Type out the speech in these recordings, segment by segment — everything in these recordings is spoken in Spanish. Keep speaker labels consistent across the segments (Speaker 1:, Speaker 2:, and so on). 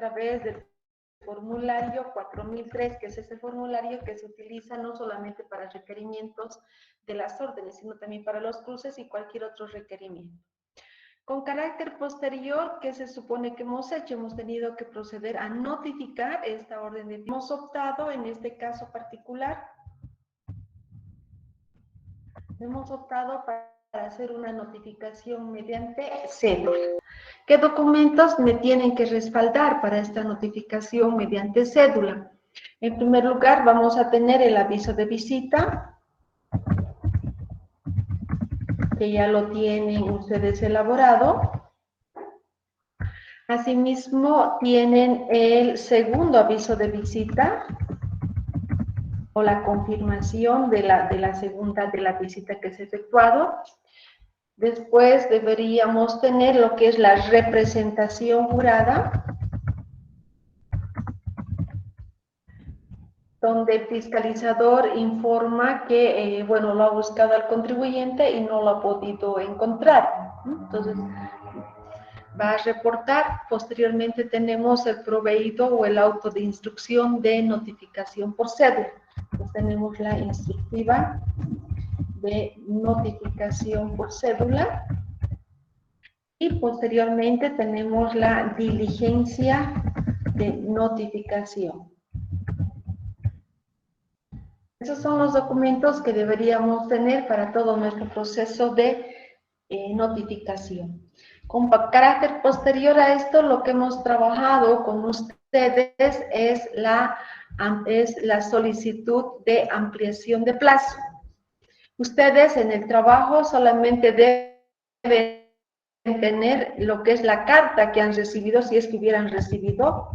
Speaker 1: través del formulario 4003, que es ese formulario que se utiliza no solamente para requerimientos de las órdenes, sino también para los cruces y cualquier otro requerimiento. Con carácter posterior, ¿qué se supone que hemos hecho? Hemos tenido que proceder a notificar esta orden de... Hemos optado, en este caso particular, hemos optado para hacer una notificación mediante cédula. ¿Qué documentos me tienen que respaldar para esta notificación mediante cédula? En primer lugar, vamos a tener el aviso de visita, que ya lo tienen ustedes elaborado. Asimismo, tienen el segundo aviso de visita o la confirmación de la segunda de la visita que se ha efectuado. Después deberíamos tener lo que es la representación jurada, donde el fiscalizador informa que, bueno, lo ha buscado al contribuyente y no lo ha podido encontrar. Entonces, va a reportar. Posteriormente tenemos el proveído o el auto de instrucción de notificación por cédula. Entonces, tenemos la instructiva de notificación por cédula. Y posteriormente tenemos la diligencia de notificación. Esos son los documentos que deberíamos tener para todo nuestro proceso de notificación. Con carácter posterior a esto, lo que hemos trabajado con ustedes es la solicitud de ampliación de plazo. Ustedes en el trabajo solamente deben tener lo que es la carta que han recibido, si es que hubieran recibido,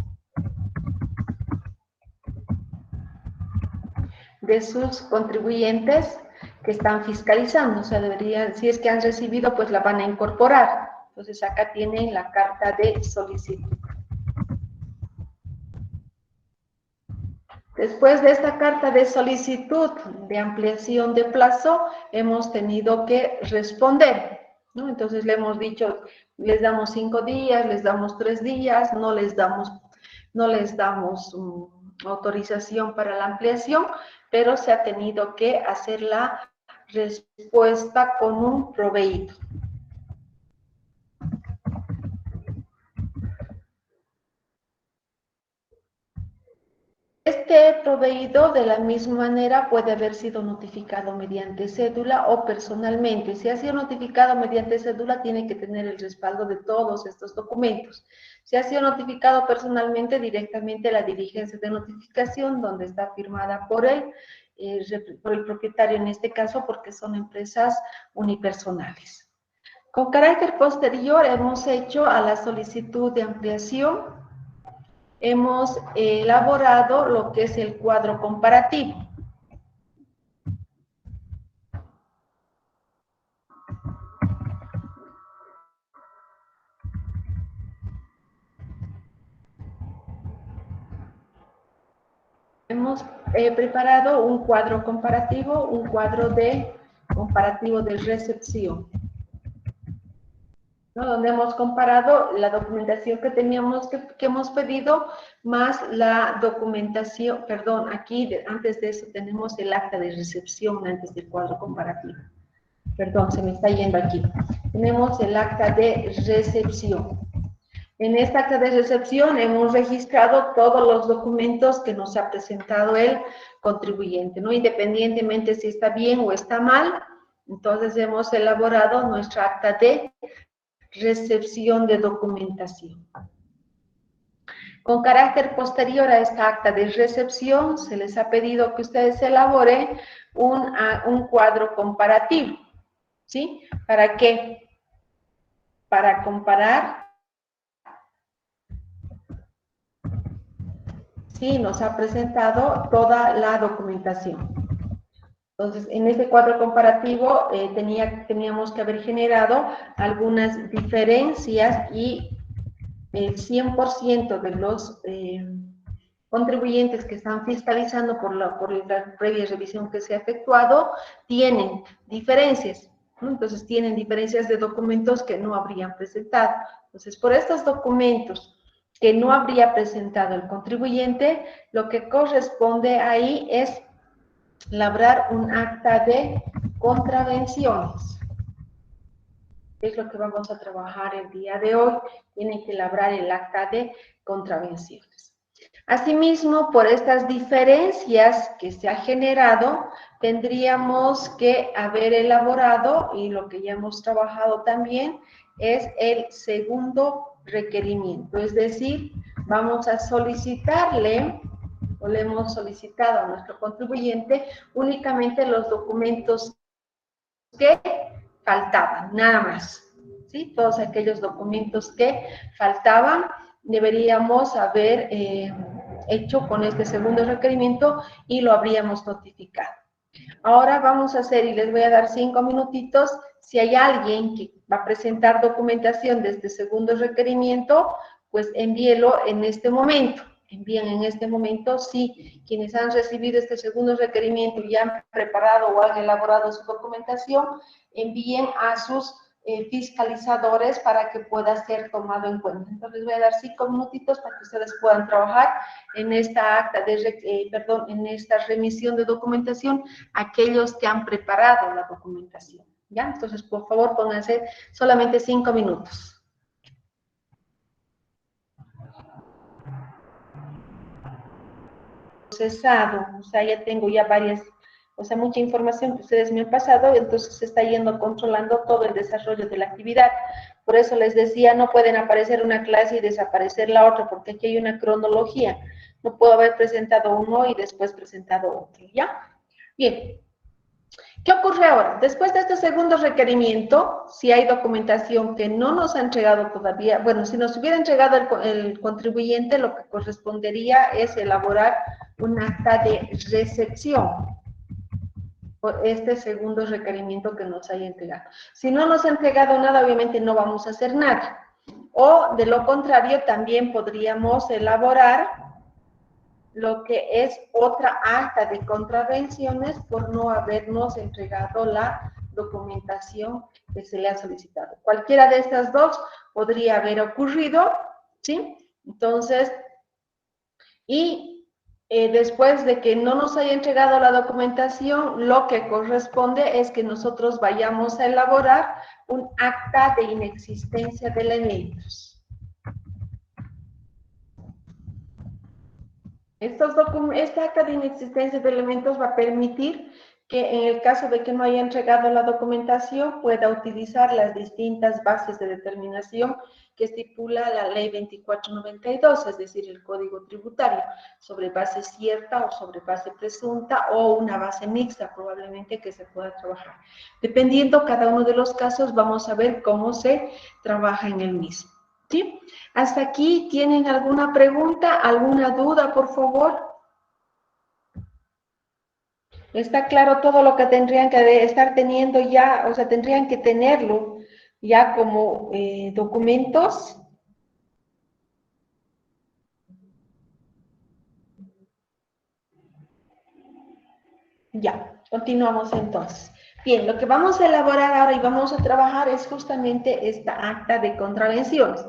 Speaker 1: de sus contribuyentes que están fiscalizando. O sea, deberían, si es que han recibido, pues la van a incorporar. Entonces acá tienen la carta de solicitud. Después de esta carta de solicitud de ampliación de plazo, hemos tenido que responder, ¿no? Entonces le hemos dicho, les damos 5 días, les damos 3 días, no les damos autorización para la ampliación, pero se ha tenido que hacer la respuesta con un proveído. Este proveído de la misma manera puede haber sido notificado mediante cédula o personalmente. Si ha sido notificado mediante cédula, tiene que tener el respaldo de todos estos documentos. Si ha sido notificado personalmente, directamente la diligencia de notificación, donde está firmada por el propietario en este caso, porque son empresas unipersonales. Con carácter posterior hemos hecho a la solicitud de ampliación, hemos elaborado lo que es el cuadro comparativo. Hemos preparado un cuadro comparativo, un cuadro de comparativo de recepción, ¿no? Donde hemos comparado la documentación que teníamos, que hemos pedido, más la documentación, perdón, aquí antes de eso tenemos el acta de recepción antes del cuadro comparativo. Perdón, se me está yendo aquí. Tenemos el acta de recepción. En esta acta de recepción hemos registrado todos los documentos que nos ha presentado el contribuyente, ¿no? Independientemente si está bien o está mal, entonces hemos elaborado nuestra acta de recepción de documentación. Con carácter posterior a esta acta de recepción, se les ha pedido que ustedes elaboren un cuadro comparativo, ¿sí? ¿Para qué? Para comparar. Sí, nos ha presentado toda la documentación. Entonces, en este cuadro comparativo teníamos que haber generado algunas diferencias y el 100% de los contribuyentes que están fiscalizando por la previa revisión que se ha efectuado tienen diferencias, ¿no? Entonces, tienen diferencias de documentos que no habrían presentado. Entonces, por estos documentos que no habría presentado el contribuyente, lo que corresponde ahí es labrar un acta de contravenciones. Es lo que vamos a trabajar el día de hoy. Tienen que labrar el acta de contravenciones. Asimismo, por estas diferencias que se ha generado, tendríamos que haber elaborado, y lo que ya hemos trabajado también, es el segundo requerimiento. Es decir, vamos a solicitarle, o le hemos solicitado a nuestro contribuyente, únicamente los documentos que faltaban, nada más. ¿Sí? Todos aquellos documentos que faltaban deberíamos haber hecho con este segundo requerimiento y lo habríamos notificado. Ahora vamos a hacer, y les voy a dar 5 minutitos, si hay alguien que va a presentar documentación de este segundo requerimiento, pues envíelo en este momento. Envíen en este momento, si quienes han recibido este segundo requerimiento y han preparado o han elaborado su documentación, envíen a sus fiscalizadores para que pueda ser tomado en cuenta. Entonces les voy a dar 5 minutitos para que ustedes puedan trabajar en esta acta de, en esta remisión de documentación, aquellos que han preparado la documentación. ¿Ya? Entonces, por favor, pónganse solamente 5 minutos. Procesado, o sea, ya tengo ya varias, o sea, mucha información que ustedes me han pasado, entonces se está yendo controlando todo el desarrollo de la actividad. Por eso les decía, no pueden aparecer una clase y desaparecer la otra, porque aquí hay una cronología. No puedo haber presentado uno y después presentado otro, ¿ya? Bien. ¿Qué ocurre ahora? Después de este segundo requerimiento, si hay documentación que no nos ha entregado todavía, bueno, si nos hubiera entregado el contribuyente, lo que correspondería es elaborar un acta de recepción por este segundo requerimiento que nos haya entregado. Si no nos ha entregado nada, obviamente no vamos a hacer nada. O, de lo contrario, también podríamos elaborar lo que es otra acta de contravenciones por no habernos entregado la documentación que se le ha solicitado. Cualquiera de estas dos podría haber ocurrido, ¿sí? Entonces, después de que no nos haya entregado la documentación, lo que corresponde es que nosotros vayamos a elaborar un acta de inexistencia de elementos. Esta acta de inexistencia de elementos va a permitir que en el caso de que no haya entregado la documentación pueda utilizar las distintas bases de determinación que estipula la ley 2492, es decir, el Código Tributario, sobre base cierta o sobre base presunta o una base mixta probablemente que se pueda trabajar. Dependiendo cada uno de los casos, vamos a ver cómo se trabaja en el mismo. ¿Sí? ¿Hasta aquí tienen alguna pregunta, alguna duda, por favor? ¿Está claro todo lo que tendrían que estar teniendo ya, o sea, tendrían que tenerlo ya como documentos? Ya, continuamos entonces. Bien, lo que vamos a elaborar ahora y vamos a trabajar es justamente esta acta de contravenciones.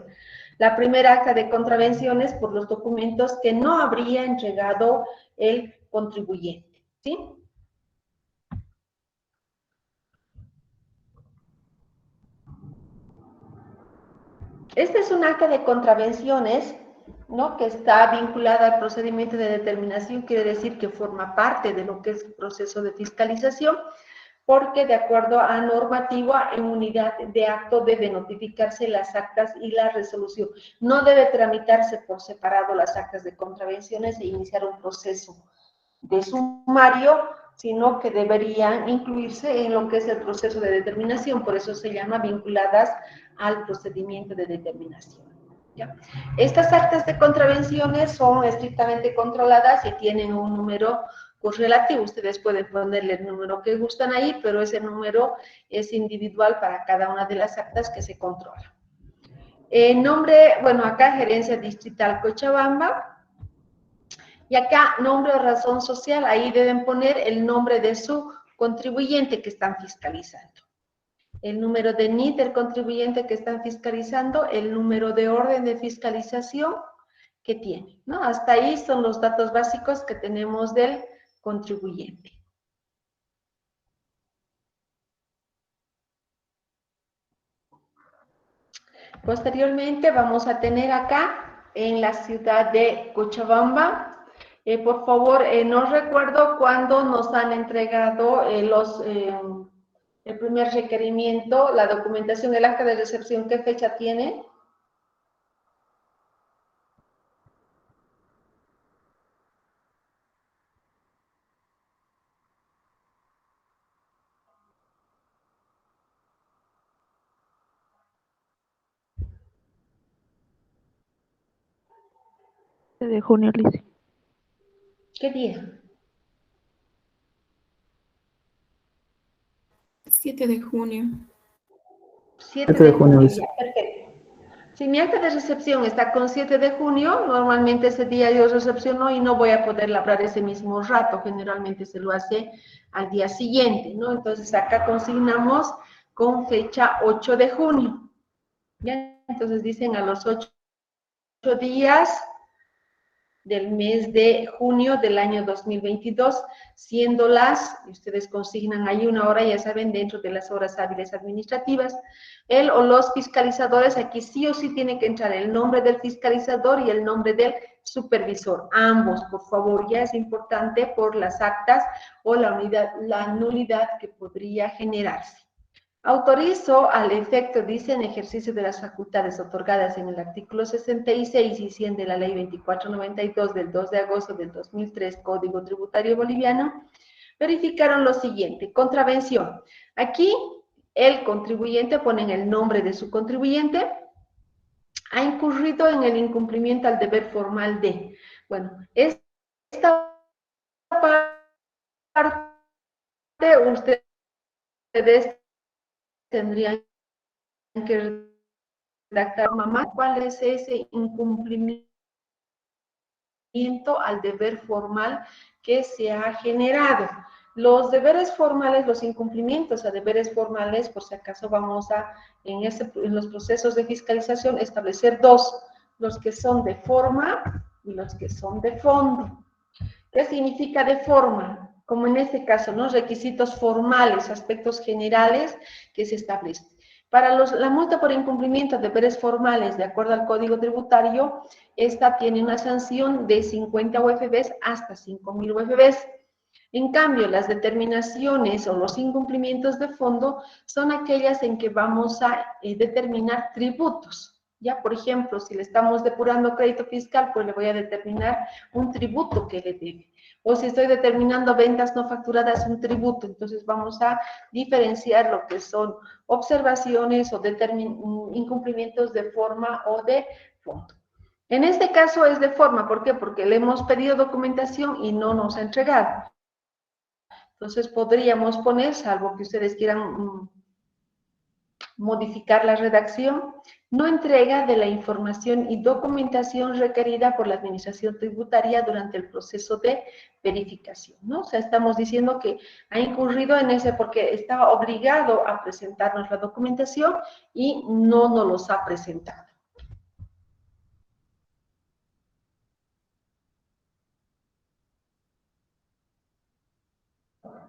Speaker 1: La primera acta de contravenciones por los documentos que no habría entregado el contribuyente, ¿sí? Esta es un acta de contravenciones, ¿no? Que está vinculada al procedimiento de determinación, quiere decir que forma parte de lo que es el proceso de fiscalización, porque de acuerdo a normativa en unidad de acto debe notificarse las actas y la resolución. No debe tramitarse por separado las actas de contravenciones e iniciar un proceso de sumario, sino que deberían incluirse en lo que es el proceso de determinación, por eso se llama vinculadas al procedimiento de determinación. ¿Ya? Estas actas de contravenciones son estrictamente controladas y tienen un número correlativo. Ustedes pueden ponerle el número que gustan ahí, pero ese número es individual para cada una de las actas que se controlan. Nombre, bueno, acá Gerencia Distrital Cochabamba. Y acá, nombre o razón social, ahí deben poner el nombre de su contribuyente que están fiscalizando. El número de NIT del contribuyente que están fiscalizando, el número de orden de fiscalización, que tiene, ¿no? Hasta ahí son los datos básicos que tenemos del contribuyente. Posteriormente vamos a tener acá en la ciudad de Cochabamba, por favor, no recuerdo cuándo nos han entregado el primer requerimiento, la documentación, el acta de recepción, ¿qué fecha tiene?
Speaker 2: De junio, Liz.
Speaker 1: ¿Qué día?
Speaker 3: 7 de junio.
Speaker 1: 7 de junio, ya, perfecto. Si mi acta de recepción está con 7 de junio, normalmente ese día yo recepciono y no voy a poder labrar ese mismo rato, generalmente se lo hace al día siguiente, ¿no? Entonces acá consignamos con fecha 8 de junio, ¿ya? Entonces dicen a los 8 días del mes de junio del año 2022, siendo ustedes consignan ahí una hora, ya saben, dentro de las horas hábiles administrativas, el o los fiscalizadores, aquí sí o sí tiene que entrar el nombre del fiscalizador y el nombre del supervisor, ambos, por favor, ya es importante por las actas o la nulidad que podría generarse. Autorizo al efecto, dice, en ejercicio de las facultades otorgadas en el artículo 66 y 100 de la ley 2492 del 2 de agosto del 2003, Código Tributario Boliviano, verificaron lo siguiente, contravención. Aquí el contribuyente, ponen el nombre de su contribuyente, ha incurrido en el incumplimiento al deber formal de, bueno, esta parte ustedes tendrían que redactar, mamá, cuál es ese incumplimiento al deber formal que se ha generado. Los deberes formales, los incumplimientos a deberes formales, por si acaso vamos a, en los procesos de fiscalización, establecer dos, los que son de forma y los que son de fondo. ¿Qué significa de forma? Como en este caso, ¿no? Requisitos formales, aspectos generales que se establecen. Para la multa por incumplimiento de deberes formales, de acuerdo al Código Tributario, esta tiene una sanción de 50 UFBs hasta 5.000 UFBs. En cambio, las determinaciones o los incumplimientos de fondo son aquellas en que vamos a determinar tributos. Ya, por ejemplo, si le estamos depurando crédito fiscal, pues le voy a determinar un tributo que le debe. O si estoy determinando ventas no facturadas, un tributo. Entonces vamos a diferenciar lo que son observaciones o incumplimientos de forma o de fondo. En este caso es de forma, ¿por qué? Porque le hemos pedido documentación y no nos ha entregado. Entonces podríamos poner, salvo que ustedes quieran modificar la redacción, no entrega de la información y documentación requerida por la Administración Tributaria durante el proceso de verificación, ¿no? O sea, estamos diciendo que ha incurrido en ese porque estaba obligado a presentarnos la documentación y no nos los ha presentado.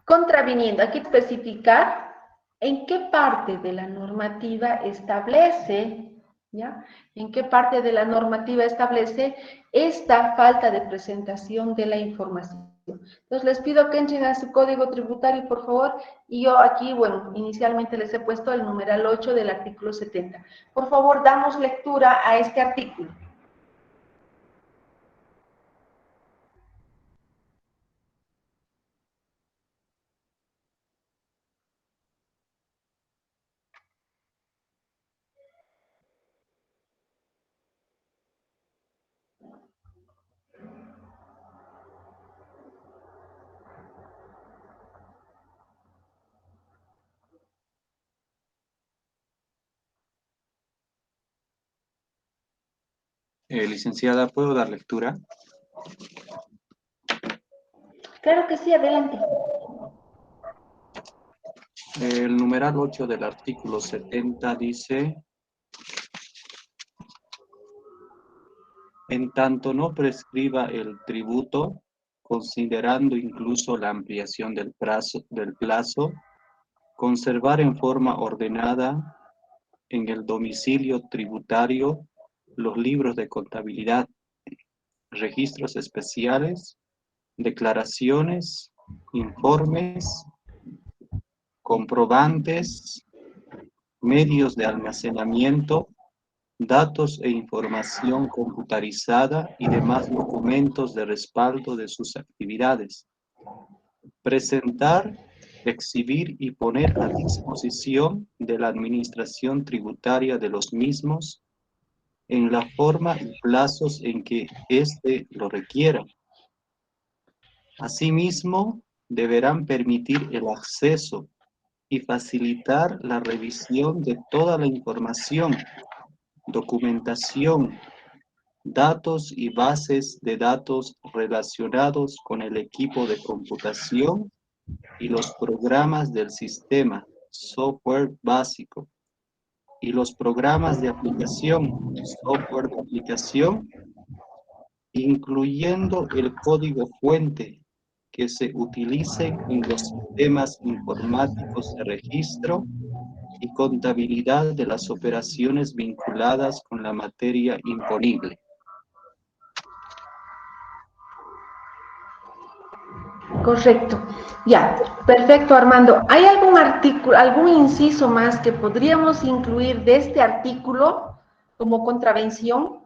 Speaker 1: Contraviniendo, aquí especificar en qué parte de la normativa establece, ¿ya? En qué parte de la normativa establece esta falta de presentación de la información. Entonces, les pido que entren a su código tributario, por favor, y yo aquí, bueno, inicialmente les he puesto el numeral 8 del artículo 70. Por favor, damos lectura a este artículo.
Speaker 4: Licenciada, ¿puedo dar lectura?
Speaker 1: Claro que sí, adelante.
Speaker 4: El numeral 8 del artículo 70 dice: en tanto no prescriba el tributo, considerando incluso la ampliación del plazo, conservar en forma ordenada en el domicilio tributario los libros de contabilidad, registros especiales, declaraciones, informes, comprobantes, medios de almacenamiento, datos e información computarizada y demás documentos de respaldo de sus actividades. Presentar, exhibir y poner a disposición de la administración tributaria de los mismos en la forma y plazos en que éste lo requiera. Asimismo, deberán permitir el acceso y facilitar la revisión de toda la información, documentación, datos y bases de datos relacionados con el equipo de computación y los programas del sistema, software básico, y los programas de aplicación, software de aplicación, incluyendo el código fuente que se utilice en los sistemas informáticos de registro y contabilidad de las operaciones vinculadas con la materia imponible.
Speaker 1: Correcto. Ya, perfecto, Armando. ¿Hay algún artículo, algún inciso más que podríamos incluir de este artículo como contravención?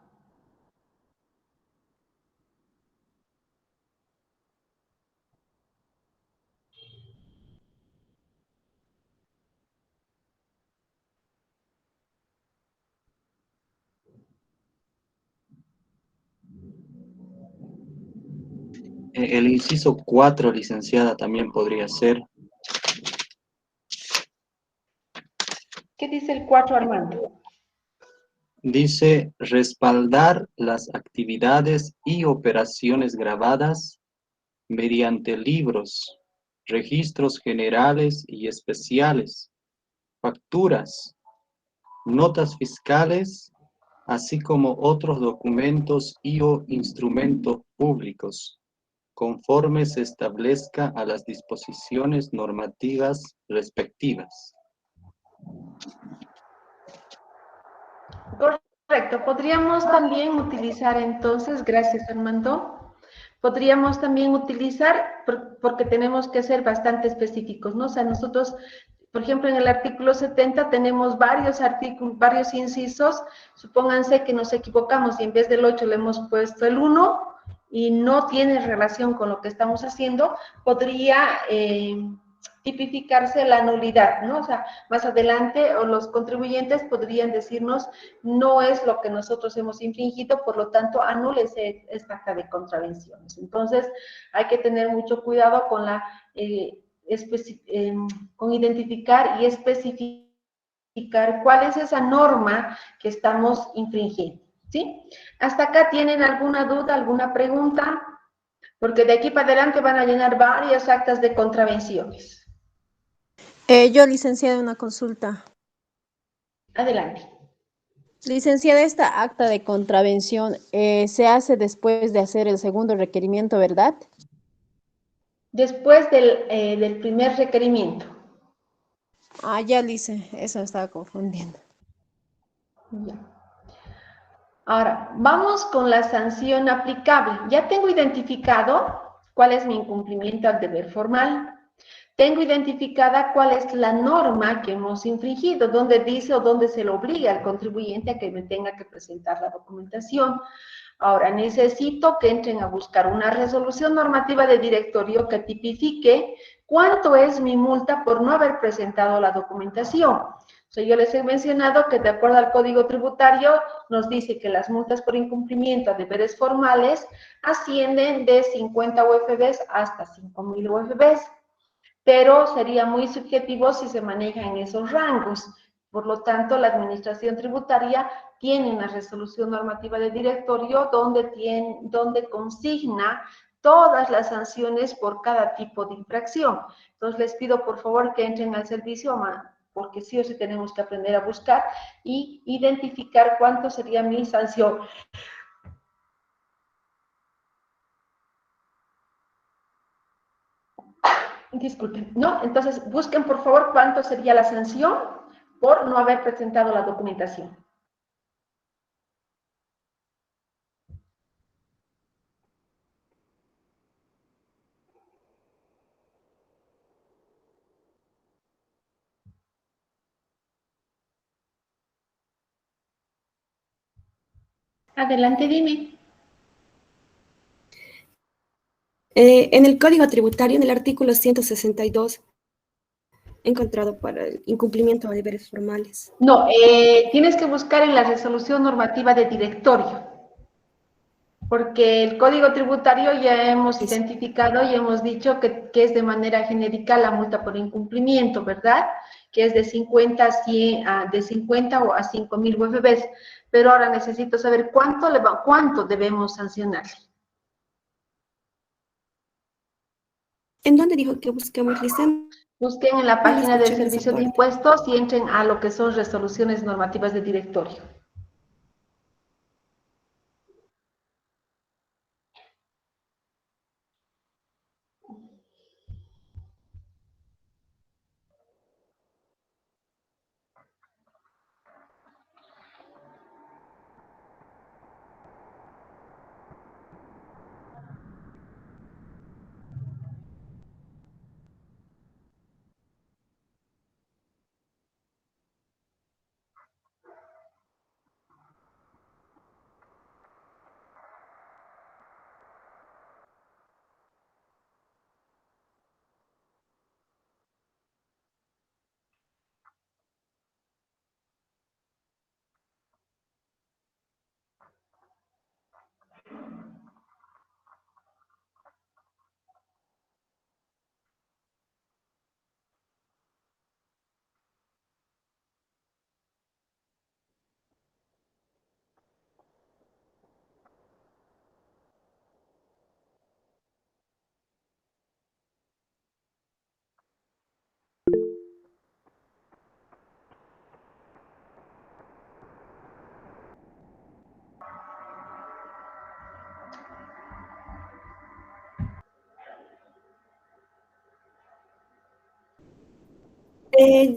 Speaker 4: El inciso 4, licenciada, también podría ser.
Speaker 1: ¿Qué dice el 4, Armando?
Speaker 4: Dice, respaldar las actividades y operaciones grabadas mediante libros, registros generales y especiales, facturas, notas fiscales, así como otros documentos y o instrumentos públicos, conforme se establezca a las disposiciones normativas respectivas.
Speaker 1: Correcto. Podríamos también utilizar entonces, gracias, Armando, podríamos también utilizar, porque tenemos que ser bastante específicos, ¿no? O sea, nosotros, por ejemplo, en el artículo 70 tenemos varios artículos, varios incisos. Supónganse que nos equivocamos y en vez del 8 le hemos puesto el 1 y no tiene relación con lo que estamos haciendo, podría tipificarse la nulidad, ¿no? O sea, más adelante o los contribuyentes podrían decirnos, no es lo que nosotros hemos infringido, por lo tanto, anúlese esta acta de contravenciones. Entonces, hay que tener mucho cuidado con la con identificar y especificar cuál es esa norma que estamos infringiendo, ¿sí? ¿Hasta acá tienen alguna duda, alguna pregunta? Porque de aquí para adelante van a llenar varias actas de contravenciones.
Speaker 2: Yo, licenciada, una consulta.
Speaker 1: Adelante.
Speaker 2: Licenciada, esta acta de contravención se hace después de hacer el segundo requerimiento, ¿verdad?
Speaker 1: Después del primer requerimiento.
Speaker 2: Ah, ya, lice, eso me estaba confundiendo.
Speaker 1: Ya. Ahora, vamos con la sanción aplicable. Ya tengo identificado cuál es mi incumplimiento al deber formal. Tengo identificada cuál es la norma que hemos infringido, donde dice o donde se le obliga al contribuyente a que me tenga que presentar la documentación. Ahora, necesito que entren a buscar una resolución normativa de directorio que tipifique cuánto es mi multa por no haber presentado la documentación. O sea, yo les he mencionado que de acuerdo al Código Tributario nos dice que las multas por incumplimiento a deberes formales ascienden de 50 UFBs hasta 5.000 UFBs, pero sería muy subjetivo si se maneja en esos rangos. Por lo tanto, la Administración Tributaria tiene una resolución normativa de directorio donde consigna todas las sanciones por cada tipo de infracción. Entonces, les pido por favor que entren al servicio, porque sí o sí tenemos que aprender a buscar y identificar cuánto sería mi sanción Disculpen, ¿no? Entonces, busquen por favor cuánto sería la sanción por no haber presentado la documentación. Adelante, dime.
Speaker 3: En el Código Tributario, en el artículo 162, he encontrado para el incumplimiento de deberes formales.
Speaker 1: No, tienes que buscar en la resolución normativa de directorio, porque el código tributario ya hemos identificado y hemos dicho que es de manera genérica la multa por incumplimiento, ¿verdad? Que es de 50 a 100, de 50 o a 5.000 UFBs, pero ahora necesito saber cuánto debemos sancionarle.
Speaker 3: ¿En dónde dijo que busquemos, Licen?
Speaker 1: Busquen en la
Speaker 3: No
Speaker 1: página del
Speaker 3: escuché esa
Speaker 1: Servicio de
Speaker 3: parte.
Speaker 1: Impuestos y entren a lo que son resoluciones normativas de directorio.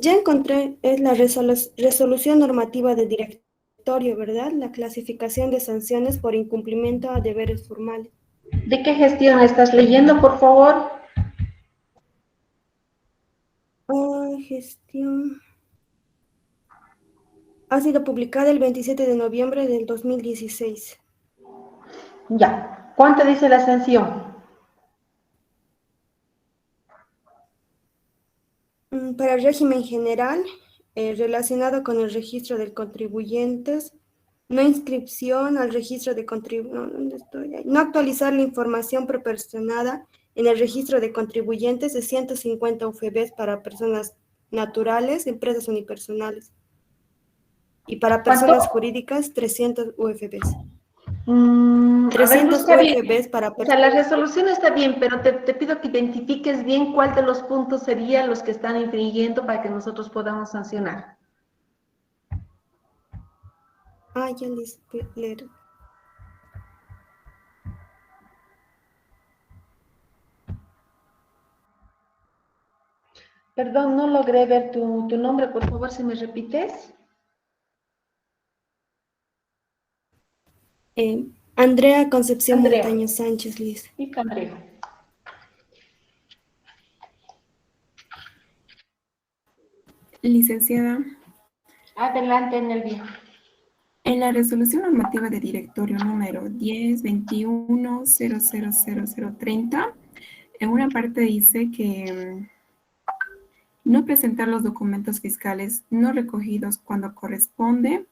Speaker 3: Ya encontré, es la resolución normativa de directorio, ¿verdad? La clasificación de sanciones por incumplimiento a deberes formales.
Speaker 1: ¿De qué gestión estás leyendo, por favor?
Speaker 3: Gestión. Ha sido publicada el 27 de noviembre del 2016.
Speaker 1: Ya. ¿Cuánto dice la sanción?
Speaker 3: Para el régimen general, relacionado con el registro de contribuyentes, no inscripción al registro de contribuyentes, ¿dónde estoy? Ahí. No actualizar la información proporcionada en el registro de contribuyentes de 150 UFBs para personas naturales, empresas unipersonales. Y para
Speaker 1: ¿Cuánto?
Speaker 3: personas jurídicas, 300 UFBs.
Speaker 1: A ver,
Speaker 3: 300
Speaker 1: busca bien.
Speaker 3: UFBs para
Speaker 1: O sea, la
Speaker 3: personas.
Speaker 1: resolución está bien, pero te pido que identifiques bien cuál de los puntos serían los que están infringiendo para que nosotros podamos sancionar.
Speaker 3: Ya les voy a leer.
Speaker 1: Perdón, no logré ver tu nombre, por favor, si me repites.
Speaker 3: Andrea Concepción
Speaker 1: Andrea.
Speaker 3: Montaño Sánchez, Liz.
Speaker 1: Y Andrea.
Speaker 5: Licenciada,
Speaker 1: Adelante, Nelvia.
Speaker 5: en la resolución normativa de directorio número 1021000030, en una parte dice que no presentar los documentos fiscales no recogidos cuando corresponde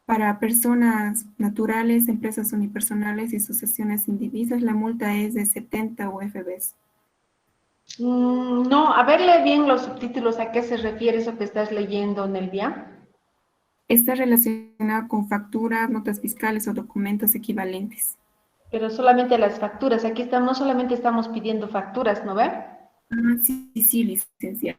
Speaker 5: para personas naturales, empresas unipersonales y sucesiones indivisas, la multa es de 70 UFBs.
Speaker 1: No, a ver, lee bien los subtítulos, ¿a qué se refiere eso que estás leyendo, Nelvia?
Speaker 5: Está relacionado con facturas, notas fiscales o documentos equivalentes.
Speaker 1: Pero solamente las facturas, aquí estamos, no solamente estamos pidiendo facturas, ¿no ve?
Speaker 5: Sí, sí, licenciada.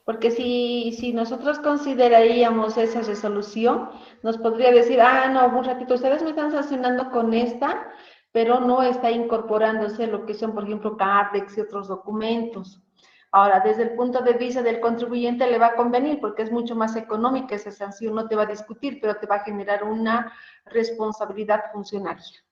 Speaker 1: Porque si nosotros consideraríamos esa resolución, nos podría decir, no, un ratito, ustedes me están sancionando con esta, pero no está incorporándose lo que son, por ejemplo, CARDEX y otros documentos. Ahora, desde el punto de vista del contribuyente le va a convenir porque es mucho más económica esa sanción, no te va a discutir, pero te va a generar una responsabilidad funcionaria.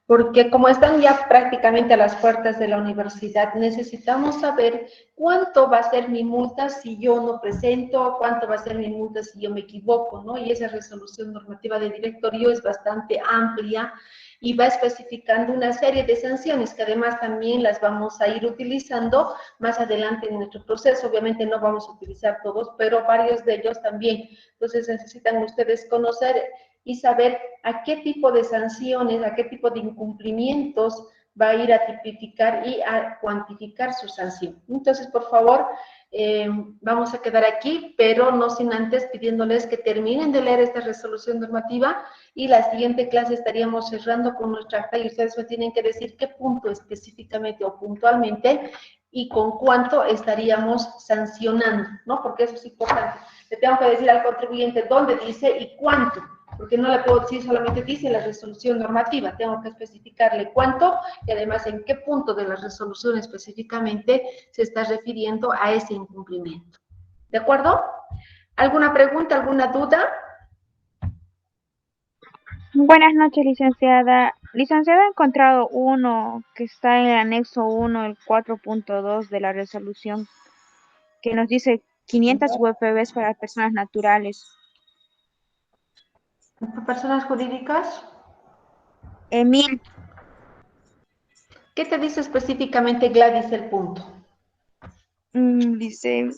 Speaker 1: Porque como están ya prácticamente a las puertas de la universidad, necesitamos saber cuánto va a ser mi multa si yo no presento, cuánto va a ser mi multa si yo me equivoco, ¿no? Y esa resolución normativa de directorio es bastante amplia y va especificando una serie de sanciones que además también las vamos a ir utilizando más adelante en nuestro proceso. Obviamente no vamos a utilizar todos, pero varios de ellos también. Entonces necesitan ustedes conocer y saber a qué tipo de sanciones, a qué tipo de incumplimientos va a ir a tipificar y a cuantificar su sanción. Entonces, por favor, vamos a quedar aquí, pero no sin antes pidiéndoles que terminen de leer esta resolución normativa y la siguiente clase estaríamos cerrando con nuestra acta y ustedes me tienen que decir qué punto específicamente o puntualmente y con cuánto estaríamos sancionando, ¿no? Porque eso es importante. Le tengo que decir al contribuyente dónde dice y cuánto, porque no le puedo decir solamente dice la resolución normativa, tengo que especificarle cuánto y además en qué punto de la resolución específicamente se está refiriendo a ese incumplimiento. ¿De acuerdo? ¿Alguna pregunta, alguna duda?
Speaker 6: Buenas noches, licenciada. Licenciada, he encontrado uno que está en el anexo 1, el 4.2 de la resolución, que nos dice 500 UFBs para personas naturales.
Speaker 1: ¿Para personas jurídicas?
Speaker 6: Emil,
Speaker 1: ¿Qué te dice específicamente, Gladys, el punto?
Speaker 6: dice,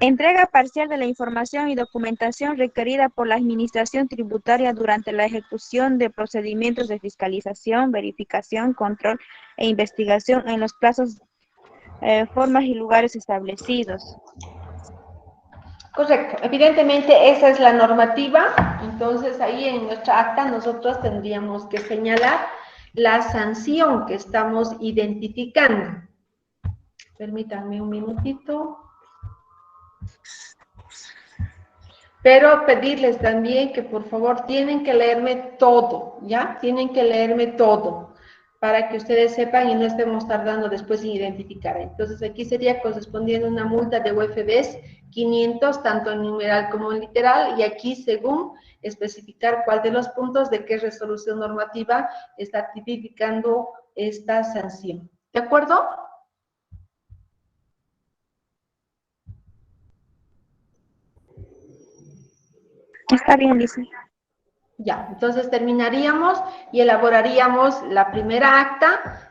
Speaker 6: entrega parcial de la información y documentación requerida por la Administración Tributaria durante la ejecución de procedimientos de fiscalización, verificación, control e investigación en los plazos, formas y lugares establecidos.
Speaker 1: Correcto, evidentemente esa es la normativa, entonces ahí en nuestra acta nosotros tendríamos que señalar la sanción que estamos identificando. Permítanme un minutito. Pero pedirles también que por favor tienen que leerme todo, ¿ya? Tienen que leerme todo para que ustedes sepan y no estemos tardando después en identificar. Entonces aquí sería correspondiendo una multa de UFBs 500, tanto en numeral como en literal, y aquí según especificar cuál de los puntos de qué resolución normativa está tipificando esta sanción. ¿De acuerdo?
Speaker 6: Está bien, dice.
Speaker 1: Ya, entonces terminaríamos y elaboraríamos la primera acta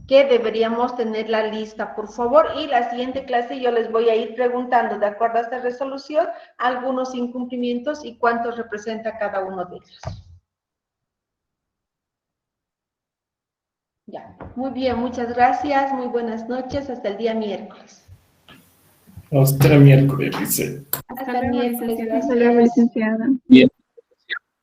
Speaker 1: que deberíamos tener la lista, por favor, y la siguiente clase yo les voy a ir preguntando, de acuerdo a esta resolución, algunos incumplimientos y cuántos representa cada uno de ellos. Ya, muy bien, muchas gracias, muy buenas noches, hasta el día miércoles.
Speaker 7: Hasta el miércoles, dice.
Speaker 1: Hasta el miércoles,
Speaker 5: licenciada.
Speaker 1: gracias.
Speaker 2: licenciada.
Speaker 7: Bien.